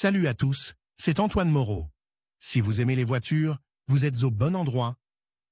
Salut à tous, c'est Antoine Moreau. Si vous aimez les voitures, vous êtes au bon endroit.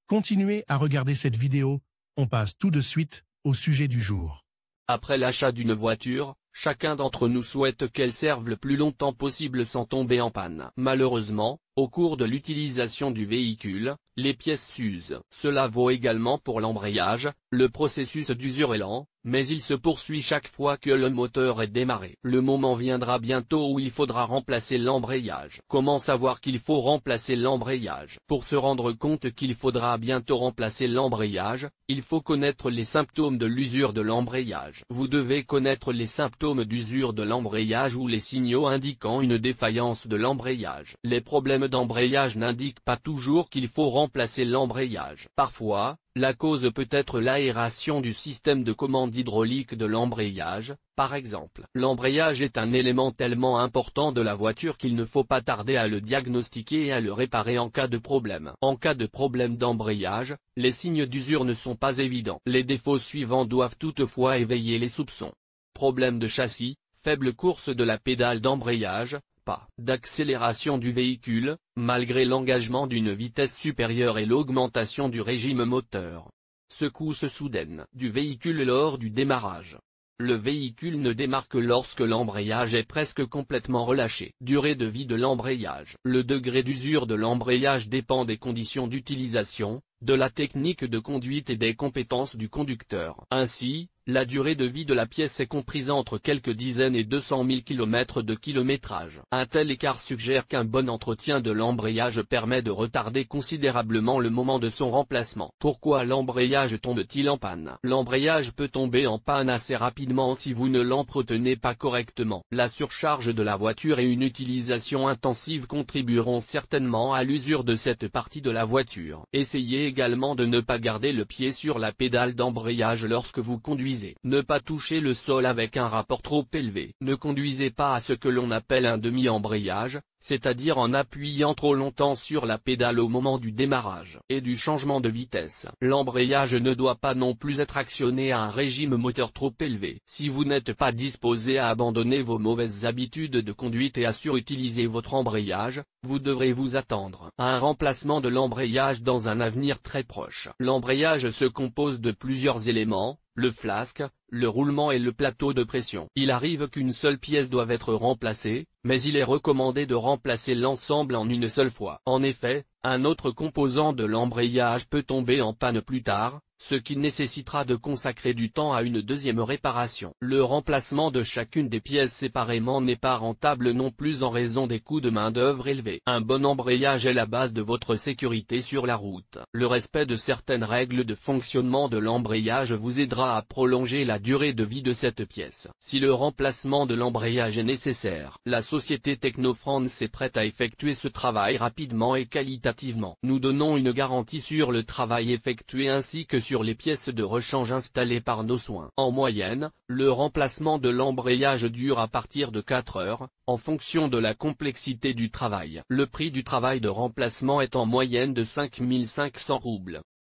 Continuez à regarder cette vidéo, on passe tout de suite au sujet du jour. Après l'achat d'une voiture, chacun d'entre nous souhaite qu'elle serve le plus longtemps possible sans tomber en panne. Malheureusement, au cours de l'utilisation du véhicule, les pièces s'usent. Cela vaut également pour l'embrayage, le processus d'usure est lent, mais il se poursuit chaque fois que le moteur est démarré. Le moment viendra bientôt où il faudra remplacer l'embrayage. Comment savoir qu'il faut remplacer l'embrayage? Pour se rendre compte qu'il faudra bientôt remplacer l'embrayage, il faut connaître les symptômes de l'usure de l'embrayage. Vous devez connaître les symptômes d'usure de l'embrayage ou les signaux indiquant une défaillance de l'embrayage. Les problèmes d'embrayage n'indiquent pas toujours qu'il faut remplacer l'embrayage. Parfois, la cause peut être l'aération du système de commande hydraulique de l'embrayage, par exemple. L'embrayage est un élément tellement important de la voiture qu'il ne faut pas tarder à le diagnostiquer et à le réparer en cas de problème. En cas de problème d'embrayage, les signes d'usure ne sont pas évidents. Les défauts suivants doivent toutefois éveiller les soupçons. Problème de châssis, faible course de la pédale d'embrayage, pas d'accélération du véhicule, malgré l'engagement d'une vitesse supérieure et l'augmentation du régime moteur. Secousse soudaine du véhicule lors du démarrage. Le véhicule ne démarre que lorsque l'embrayage est presque complètement relâché. Durée de vie de l'embrayage. Le degré d'usure de l'embrayage dépend des conditions d'utilisation, de la technique de conduite et des compétences du conducteur. Ainsi, la durée de vie de la pièce est comprise entre quelques dizaines et 200 000 km de kilométrage. Un tel écart suggère qu'un bon entretien de l'embrayage permet de retarder considérablement le moment de son remplacement. Pourquoi l'embrayage tombe-t-il en panne? L'embrayage peut tomber en panne assez rapidement si vous ne l'entretenez pas correctement. La surcharge de la voiture et une utilisation intensive contribueront certainement à l'usure de cette partie de la voiture. Essayez également de ne pas garder le pied sur la pédale d'embrayage lorsque vous conduisez. Ne pas toucher le sol avec un rapport trop élevé. Ne conduisez pas à ce que l'on appelle un demi-embrayage, c'est-à-dire en appuyant trop longtemps sur la pédale au moment du démarrage et du changement de vitesse. L'embrayage ne doit pas non plus être actionné à un régime moteur trop élevé. Si vous n'êtes pas disposé à abandonner vos mauvaises habitudes de conduite et à surutiliser votre embrayage, vous devrez vous attendre à un remplacement de l'embrayage dans un avenir très proche. L'embrayage se compose de plusieurs éléments, le flasque, le roulement et le plateau de pression. Il arrive qu'une seule pièce doive être remplacée, mais il est recommandé de remplacer l'ensemble en une seule fois. En effet, un autre composant de l'embrayage peut tomber en panne plus tard, ce qui nécessitera de consacrer du temps à une deuxième réparation. Le remplacement de chacune des pièces séparément n'est pas rentable non plus en raison des coûts de main-d'œuvre élevés. Un bon embrayage est la base de votre sécurité sur la route. Le respect de certaines règles de fonctionnement de l'embrayage vous aidera à prolonger la durée de vie de cette pièce. Si le remplacement de l'embrayage est nécessaire, la société Technofrance est prête à effectuer ce travail rapidement et qualitativement. Nous donnons une garantie sur le travail effectué ainsi que sur les pièces de rechange installées par nos soins. En moyenne, le remplacement de l'embrayage dure à partir de 4 heures, en fonction de la complexité du travail. Le prix du travail de remplacement est en moyenne de 5 500 roubles.